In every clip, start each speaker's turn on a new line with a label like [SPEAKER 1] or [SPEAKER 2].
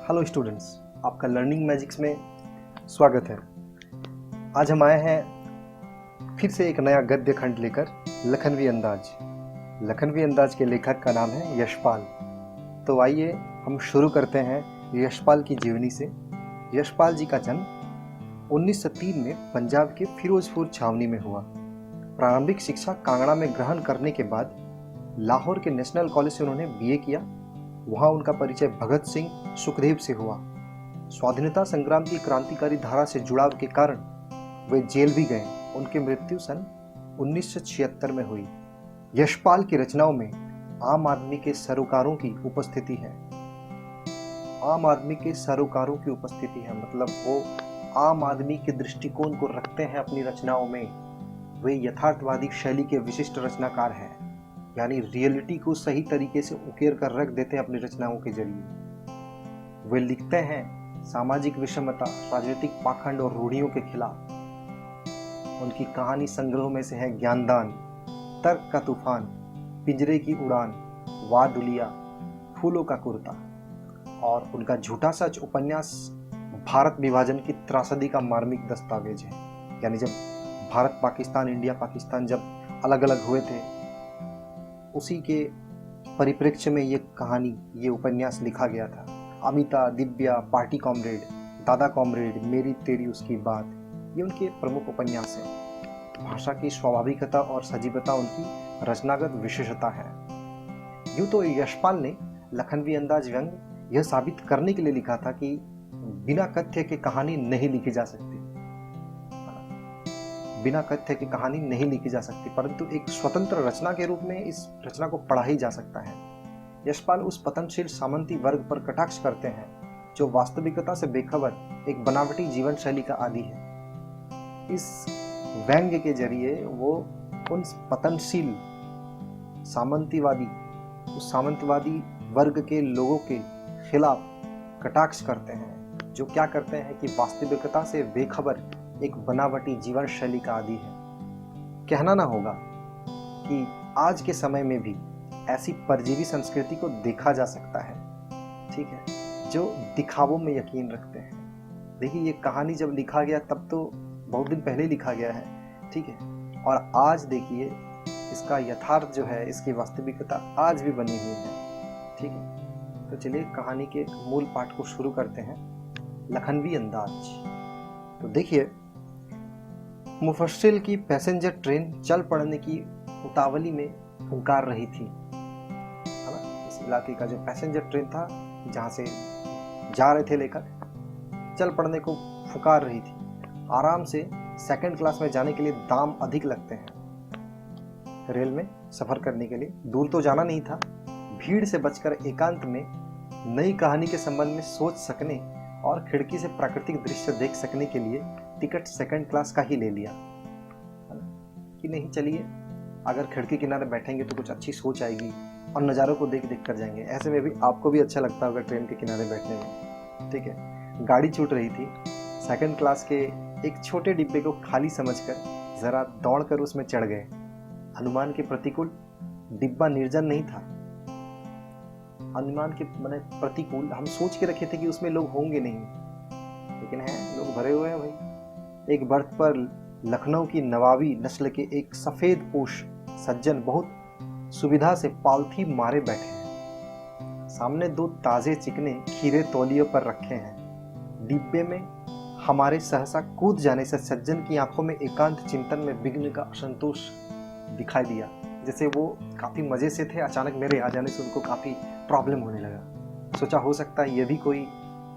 [SPEAKER 1] Hello students, आपका learning magics में स्वागत है। आज हम आए हैं फिर से एक नया गद्य खंड लेकर, लखनवी अंदाज। लखनवी अंदाज के लेखक का नाम है यशपाल। तो आइए हम शुरू करते हैं यशपाल की जीवनी से। यशपाल जी का जन्म 1903 में पंजाब के फिरोजपुर छावनी में हुआ। प्रारंभिक शिक्षा कांगड़ा में ग्रहण करने के बाद लाहौर के नेशनल कॉलेज से उन्होंने बीए किया। वहाँ उनका परिचय भगत सिंह, सुखदेव से हुआ। स्वाधीनता संग्राम की क्रांतिकारी धारा से जुड़ाव के कारण वे जेल भी गए। उनकी मृत्यु सन 1976 में हुई। यशपाल की रचनाओं में आम आदमी के सरोकारों की उपस्थिति है। आम आदमी के सरोकारों की उपस्थिति है मतलब वो आम आदमी के दृष्टिकोण को रखते हैं अपनी रचनाओं में। वे यथार्थवादी शैली के विशिष्ट रचनाकार हैं, यानी रियलिटी को सही तरीके से उकेर कर रख देते हैं अपनी रचनाओं के जरिए। वे लिखते हैं सामाजिक विषमता, राजनीतिक पाखंड और रूढ़ियों के खिलाफ। उनकी कहानी संग्रह में से है ज्ञानदान, तर्क का तूफान, पिंजरे की उड़ान, वादुलिया, फूलों का कुर्ता। और उनका झूठा सच उपन्यास भारत विभाजन की त्रासदी का मार्मिक दस्तावेज है। यानी जब भारत पाकिस्तान, इंडिया पाकिस्तान जब अलग अलग हुए थे, उसी के परिप्रेक्ष्य में ये कहानी, ये उपन्यास लिखा गया था। अमिता, दिव्या, पार्टी कॉमरेड, दादा कॉमरेड, मेरी तेरी उसकी बात, ये उनके प्रमुख उपन्यास हैं। भाषा की स्वाभाविकता और सजीवता उनकी रचनागत विशेषता है। यूँ तो यशपाल ने लखनवी अंदाज व्यंग यह साबित करने के लिए लिखा था कि बिना कथ्य के कहानी नहीं लिखी जा सकती। बिना कथ्य की कहानी नहीं लिखी जा सकती, परंतु एक स्वतंत्र रचना के रूप में इस रचना को पढ़ा ही जा सकता है। यशपाल उस पतनशील सामंती वर्ग पर कटाक्ष करते हैं जो वास्तविकता से बेखबर एक बनावटी जीवन शैली का आदी है। इस व्यंग्य के जरिए वो उन पतनशील उस सामंतवादी वर्ग के लोगों के खिलाफ कटाक्ष करते हैं जो क्या करते हैं कि वास्तविकता से बेखबर एक बनावटी जीवन शैली का आदी है। कहना ना होगा कि आज के समय में भी ऐसी परजीवी संस्कृति को देखा जा सकता है, ठीक है, जो दिखावों में यकीन रखते हैं। देखिए, ये कहानी जब लिखा गया तब तो बहुत दिन पहले लिखा गया है, ठीक है, और आज देखिए इसका यथार्थ जो है, इसकी वास्तविकता आज भी बनी हुई है, ठीक है। तो चलिए कहानी के मूल पाठ को शुरू करते हैं, लखनवी अंदाज। तो देखिए, मुफस्सिल की पैसेंजर ट्रेन चल पड़ने की उतावली में फुंकार रही थी, है ना। इस इलाके का जो पैसेंजर ट्रेन था, जहाँ से जा रहे थे लेकर, चल पड़ने को फुकार रही थी। आराम से सेकंड क्लास में जाने के लिए दाम अधिक लगते हैं। रेल में सफ़र करने के लिए दूर तो जाना नहीं था। भीड़ से बचकर एकांत में नई कहानी के संबंध में सोच सकने और खिड़की से प्राकृतिक दृश्य देख सकने के लिए टिकट सेकंड क्लास का ही ले लिया, है ना। कि नहीं, चलिए अगर खिड़की किनारे बैठेंगे तो कुछ अच्छी सोच आएगी और नज़ारों को देख देख कर जाएंगे। ऐसे में भी आपको भी अच्छा लगता होगा ट्रेन के किनारे बैठने में, ठीक है। गाड़ी छूट रही थी। सेकंड क्लास के एक छोटे डिब्बे को खाली समझकर ज़रा दौड़कर उसमें चढ़ गए। अनुमान के प्रतिकूल डिब्बा निर्जन नहीं था। अनुमान के माने प्रतिकूल हम सोच के रखे थे कि उसमें लोग होंगे नहीं, लेकिन हैं, लोग भरे हुए हैं भाई। एक बर्थ पर लखनऊ की नवाबी नस्ल के एक सफेद पोश सज्जन बहुत सुविधा से पालथी मारे बैठे हैं। सामने दो ताजे चिकने खीरे तौलियों पर रखे हैं। डिब्बे में हमारे सहसा कूद जाने से सज्जन की आंखों में एकांत चिंतन में विघ्न का असंतोष दिखाई दिया। जैसे वो काफ़ी मज़े से थे, अचानक मेरे आ जाने से उनको काफ़ी प्रॉब्लम होने लगा। सोचा हो सकता है ये भी कोई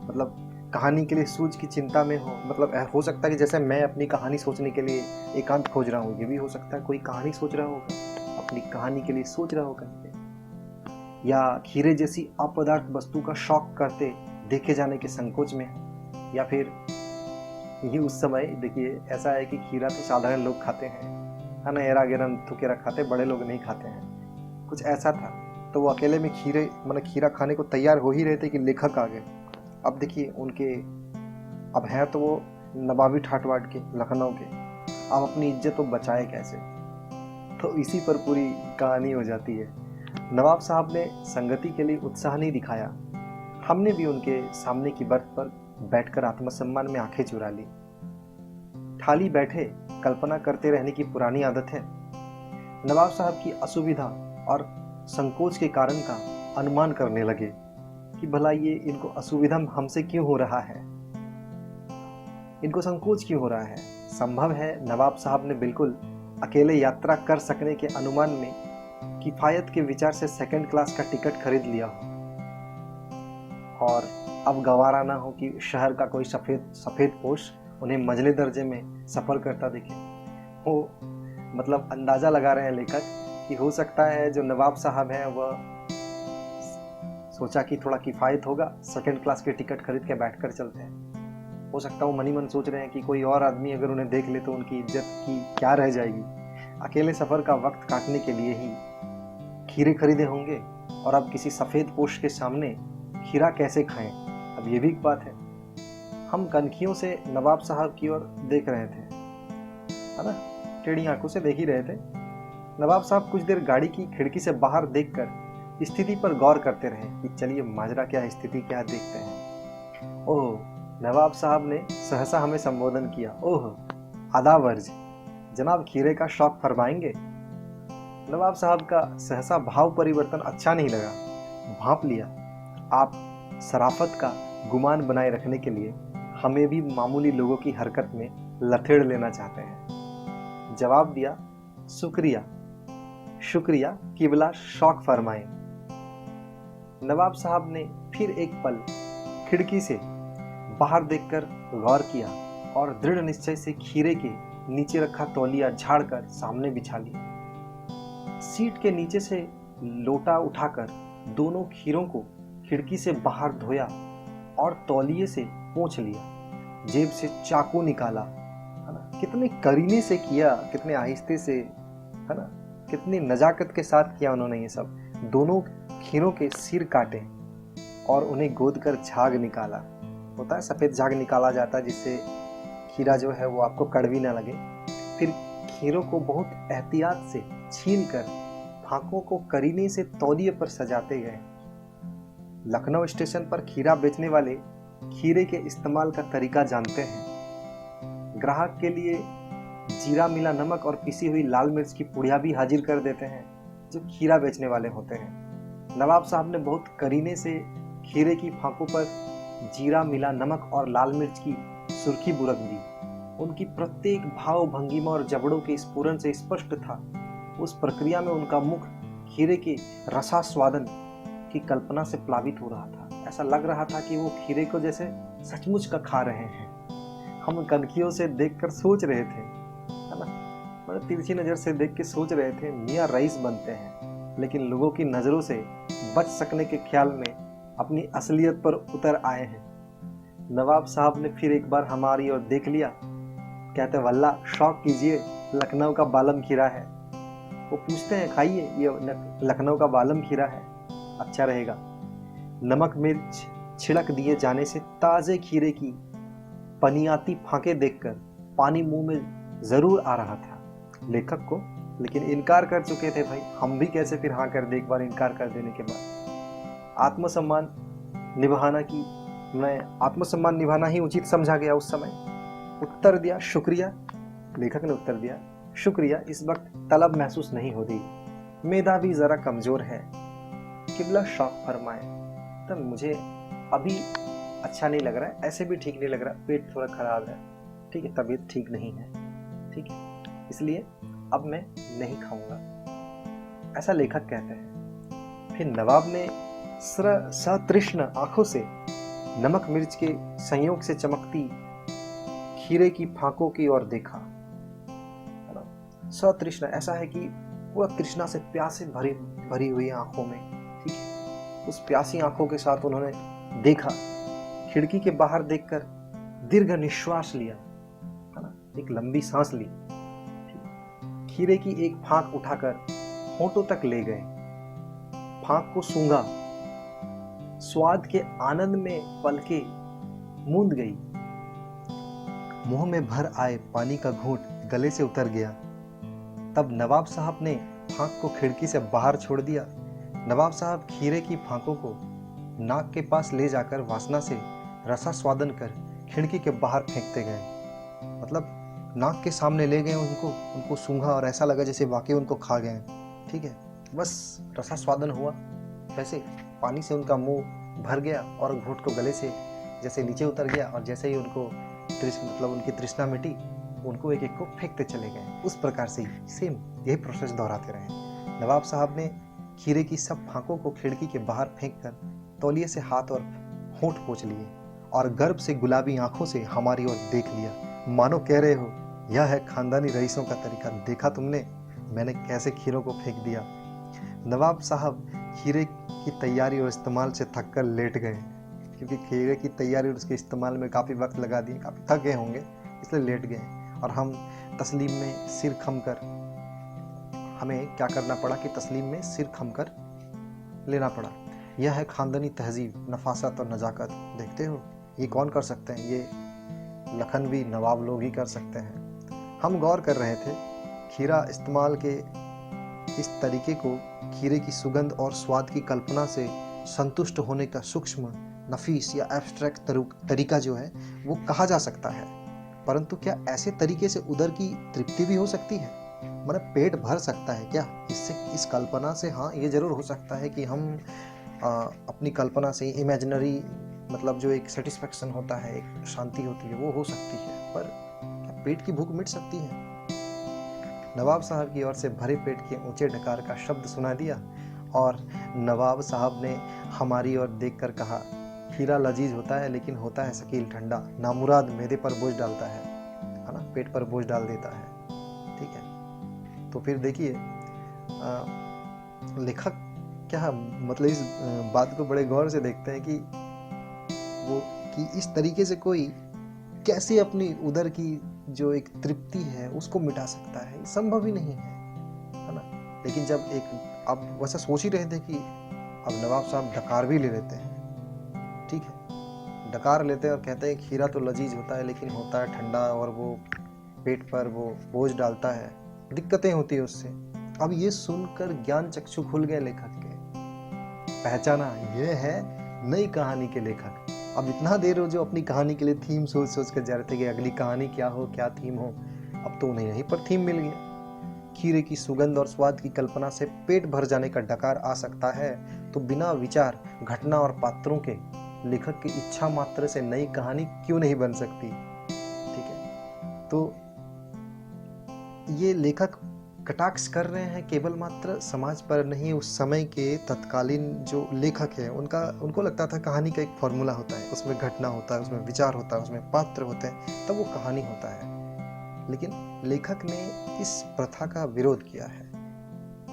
[SPEAKER 1] मतलब कहानी के लिए सूझ की चिंता में हो, मतलब हो सकता है कि जैसे मैं अपनी कहानी सोचने के लिए एकांत खोज रहा हूँ, ये भी हो सकता है कोई कहानी सोच रहा होगा, अपनी कहानी के लिए सोच रहा होगा, या खीरे जैसी अपदार्थ वस्तु का शौक करते देखे जाने के संकोच में, या फिर ये उस समय देखिए ऐसा है कि खीरा तो साधारण लोग खाते हैं, है ना, एरा गेरन थुकेरा खाते, बड़े लोग नहीं खाते हैं, कुछ ऐसा था। तो वो अकेले में खीरा खाने को तैयार हो ही रहे थे कि लेखक आ गए। अब देखिए उनके, अब हैं तो वो नवाबी ठाटवाट के, लखनऊ के, अब अपनी इज्जत तो बचाए कैसे। तो इसी पर पूरी कहानी हो जाती है। नवाब साहब ने संगति के लिए उत्साह नहीं दिखाया, हमने भी उनके सामने की बर्थ पर बैठकर आत्मसम्मान में आंखें चुरा ली। खाली बैठे कल्पना करते रहने की पुरानी आदत है। नवाब साहब की असुविधा और संकोच के कारण का अनुमान करने लगे कि भला ये इनको असुविधा हमसे क्यों हो रहा है, इनको संकोच क्यों हो रहा है। संभव है नवाब साहब ने बिल्कुल अकेले यात्रा कर सकने के अनुमान में किफायत के विचार से सेकंड क्लास का टिकट खरीद लिया हो और अब गवारा ना हो कि शहर का कोई सफेद पोश उन्हें मंझले दर्जे में सफर करता दिखे। वो मतलब अंदाजा लगा रहे हैं लेखक कि हो सकता है जो नवाब साहब हैं वह सोचा कि थोड़ा किफायत होगा, सेकंड क्लास के टिकट खरीद के बैठकर चलते हैं। हो सकता है वो मनी मन सोच रहे हैं कि कोई और आदमी अगर उन्हें देख ले तो उनकी इज्जत की क्या रह जाएगी। अकेले सफर का वक्त काटने के लिए ही खीरे खरीदे होंगे और अब किसी सफेद पोश के सामने खीरा कैसे खाएं, अब ये भी एक बात है। हम कनखियों से नवाब साहब की ओर देख रहे थे, है ना, टेढ़ी आंखों से देख ही रहे थे। नवाब साहब कुछ देर गाड़ी की खिड़की से बाहर देखकर स्थिति पर गौर करते रहे कि चलिए माजरा क्या है, स्थिति क्या है, देखते हैं। ओह, नवाब साहब ने सहसा हमें संबोधन किया। ओह आदावर्ज, जनाब खीरे का शौक फरमाएंगे। नवाब साहब का सहसा भाव परिवर्तन अच्छा नहीं लगा। भांप लिया, आप शराफत का गुमान बनाए रखने के लिए हमें भी मामूली लोगों की हरकत में लथेड़ लेना चाहते हैं। जवाब दिया, शुक्रिया शुक्रिया, किबला शौक फरमाएं। नवाब साहब ने फिर एक पल खिड़की से बाहर देखकर गौर किया और दृढ़ निश्चय से खीरे के नीचे रखा तौलिया झाड़कर सामने बिछा लिया। सीट के नीचे से लोटा उठाकर दोनों खीरों को खिड़की से बाहर धोया और तौलिए से पोंछ लिया। जेब से चाकू निकाला, है ना, कितने करीने से किया, कितने आहिस्ते से, है ना, कितनी नजाकत के साथ किया उन्होंने ये सब। दोनों खीरों के सिर काटे और उन्हें गोद कर झाग निकाला। होता है सफ़ेद झाग निकाला जाता है जिससे खीरा जो है वो आपको कड़वी ना लगे। फिर खीरों को बहुत एहतियात से छील कर फांकों को करीने से तौलिए पर सजाते गए। लखनऊ स्टेशन पर खीरा बेचने वाले खीरे के इस्तेमाल का तरीका जानते हैं। ग्राहक के लिए जीरा मिला नमक और पिसी हुई लाल मिर्च की पुड़िया भी हाजिर कर देते हैं जो खीरा बेचने वाले होते हैं। नवाब साहब ने बहुत करीने से खीरे की फांकों पर जीरा मिला नमक और लाल मिर्च की सुर्खी बुरक दी। उनकी प्रत्येक भाव भंगिमा और जबड़ों के स्फुरन से स्पष्ट था। उस प्रक्रिया में उनका मुख खीरे के रसास्वादन की कल्पना से प्लावित हो रहा था। ऐसा लग रहा था कि वो खीरे को जैसे सचमुच का खा रहे हैं। हम कनखियों से देखकर सोच रहे थे, है ना, मतलब तिरछी नज़र से देख के सोच रहे थे मियाँ रईस बनते हैं, लेकिन लोगों की नज़रों से बच सकने के ख्याल में अपनी असलियत पर उतर आए हैं। नवाब साहब ने फिर एक बार हमारी ओर देख लिया। कहते, वल्ला शौक कीजिए, लखनऊ का बालम खीरा है। वो पूछते हैं, खाइए, ये लखनऊ का बालम खीरा है, अच्छा रहेगा। नमक मिर्च छिड़क दिए जाने से ताज़े खीरे की पनियाती फांके देखकर पानी मुंह में जरूर आ रहा था लेखक को, लेकिन इनकार कर चुके थे। भाई हम भी कैसे फिर हाँ कर दे एक बार इनकार कर देने के बाद। आत्मसम्मान निभाना ही उचित समझा गया उस समय। उत्तर दिया, शुक्रिया। लेखक ने उत्तर दिया, शुक्रिया, इस वक्त तलब महसूस नहीं हो रही, मेदा भी जरा कमजोर है, किबला शौक फरमाए। तब मुझे अभी अच्छा नहीं लग रहा है, ऐसे भी ठीक नहीं लग रहा, पेट थोड़ा खराब है, ठीक है, तबीयत ठीक नहीं है, ठीक है, इसलिए अब मैं नहीं खाऊंगा, ऐसा लेखक कहते हैं। फिर नवाब ने सतृष्ण आंखों से नमक मिर्च के संयोग से चमकती खीरे की फांकों की ओर देखा। सतृष्ण ऐसा है कि पूरा तृष्णा से प्यासे भरी हुई आंखों में, ठीक है, उस प्यासी आंखों के साथ उन्होंने देखा। खिड़की के बाहर देखकर दीर्घ निश्वास लिया, है ना, एक लंबी सांस ली। खीरे की एक फांक उठाकर होंठों तक ले गए, फांक को सूंघा, स्वाद के आनंद में पलके मूंद गई। मुंह में भर आए पानी का घूंट गले से उतर गया। तब नवाब साहब ने फांक को खिड़की से बाहर छोड़ दिया। नवाब साहब खीरे की फांकों को नाक के पास ले जाकर वासना से रसास्वादन कर खिड़की के बाहर फेंकते गए। मतलब नाक के सामने ले गए उनको सूंघा और ऐसा लगा जैसे वाकई उनको खा गए। ठीक है, बस रसास्वादन हुआ, वैसे पानी से उनका मुंह भर गया और घूंट को गले से जैसे नीचे उतर गया, और जैसे ही उनको मतलब उनकी तृष्णा मिटी, उनको एक एक को फेंकते चले गए। उस प्रकार से सेम यही प्रोसेस दोहराते रहे। नवाब साहब ने खीरे की सब फांकों को खिड़की के बाहर फेंककर तौलिए से हाथ और होंठ पोंछ लिए और गर्व से गुलाबी आंखों से हमारी ओर देख लिया, मानो कह रहे हो यह है खानदानी रईसों का तरीका, देखा तुमने मैंने कैसे खीरों को फेंक दिया। नवाब साहब खीरे की तैयारी और इस्तेमाल से थक कर लेट गए, क्योंकि खीरे की तैयारी और उसके इस्तेमाल में काफ़ी वक्त लगा दिए, काफ़ी थक गए होंगे, इसलिए लेट गए। और हम तस्लीम में सिर खम कर, हमें क्या करना पड़ा कि तस्लीम में सिर खम कर लेना पड़ा। यह है खानदानी तहजीब, नफासत और नजाकत। देखते हो ये कौन कर सकते हैं? ये लखनवी नवाब लोग ही कर सकते हैं। हम गौर कर रहे थे खीरा इस्तेमाल के इस तरीके को खीरे की सुगंध और स्वाद की कल्पना से संतुष्ट होने का सूक्ष्म, नफीस या एब्स्ट्रैक्ट तरीका जो है वो कहा जा सकता है। परंतु क्या ऐसे तरीके से उदर की तृप्ति भी हो सकती है? मतलब पेट भर सकता है क्या इससे, इस कल्पना से? हाँ, ये जरूर हो सकता है कि हम अपनी कल्पना से इमेजिनरी, मतलब जो एक सेटिस्फेक्शन होता है, एक शांति होती है, वो हो सकती है। पर क्या पेट की भूख मिट सकती है? नवाब साहब की ओर से भरे पेट के ऊंचे डकार का शब्द सुना दिया और नवाब साहब ने हमारी ओर देखकर कहा, खीरा लजीज होता है लेकिन होता है शकील ठंडा, नामुराद मैदे पर बोझ डालता है ना, पेट पर बोझ डाल देता है। ठीक है, तो फिर देखिए लेखक क्या मतलब इस बात को बड़े गौर से देखते हैं कि इस तरीके से कोई कैसे अपनी उदर की जो एक तृप्ति है उसको मिटा सकता है, संभव ही नहीं है ना। लेकिन जब आप वैसा सोच ही रहे थे कि अब नवाब साहब डकार भी ले लेते हैं। ठीक है, डकार लेते हैं और कहते हैं खीरा तो लजीज होता है लेकिन होता है ठंडा, और वो पेट पर वो बोझ डालता है, दिक्कतें होती है उससे। अब ये सुनकर ज्ञान चक्षु खुल गए लेखक के, पहचाना ये है नई कहानी के लेखक। अब इतना देर हो जो अपनी कहानी के लिए थीम सोच सोच कर जा रहे थे कि अगली कहानी क्या हो, क्या थीम हो, अब तो उन्हें यहीं पर थीम मिल गया। खीरे की सुगंध और स्वाद की कल्पना से पेट भर जाने का डकार आ सकता है, तो बिना विचार, घटना और पात्रों के लेखक की इच्छा मात्र से नई कहानी क्यों नहीं बन सकती? ठीक है, तो ये लेखक कटाक्ष कर रहे हैं केवल मात्र समाज पर नहीं, उस समय के तत्कालीन जो लेखक हैं उनको लगता था कहानी का एक फॉर्मूला होता है, उसमें घटना होता है, उसमें विचार होता है, उसमें पात्र होते हैं, तब वो कहानी होता है। लेकिन लेखक ने इस प्रथा का विरोध किया है।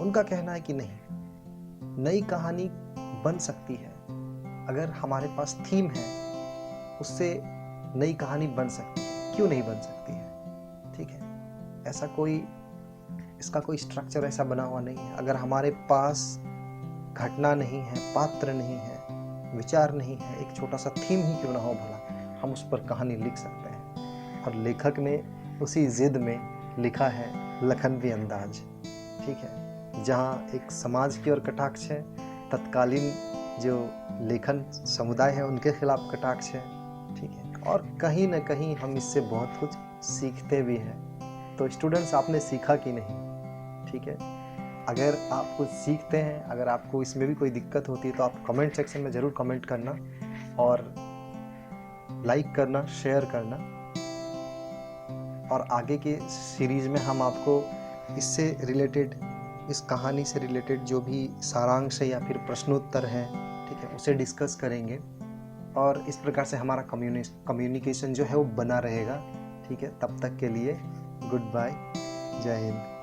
[SPEAKER 1] उनका कहना है कि नहीं, नई कहानी बन सकती है अगर हमारे पास थीम है, उससे नई कहानी बन सकती है, क्यों नहीं बन सकती है? ठीक है, ऐसा इसका कोई स्ट्रक्चर ऐसा बना हुआ नहीं है। अगर हमारे पास घटना नहीं है, पात्र नहीं है, विचार नहीं है, एक छोटा सा थीम ही क्यों ना हो भला, हम उस पर कहानी लिख सकते हैं। और लेखक ने उसी जिद में लिखा है लखनवी अंदाज। ठीक है, जहाँ एक समाज की ओर कटाक्ष है, तत्कालीन जो लेखन समुदाय है उनके खिलाफ कटाक्ष है। ठीक है, और कहीं ना कहीं हम इससे बहुत कुछ सीखते भी हैं। तो स्टूडेंट्स, आपने सीखा कि नहीं? ठीक है, अगर आप कुछ सीखते हैं, अगर आपको इसमें भी कोई दिक्कत होती है तो आप कमेंट सेक्शन में ज़रूर कमेंट करना और लाइक करना, शेयर करना। और आगे के सीरीज़ में हम आपको इससे रिलेटेड, इस कहानी से रिलेटेड जो भी सारांश है या फिर प्रश्नोत्तर है, ठीक है, उसे डिस्कस करेंगे। और इस प्रकार से हमारा कम्युनिकेशन जो है वो बना रहेगा। ठीक है, तब तक के लिए गुड बाय, जय हिंद।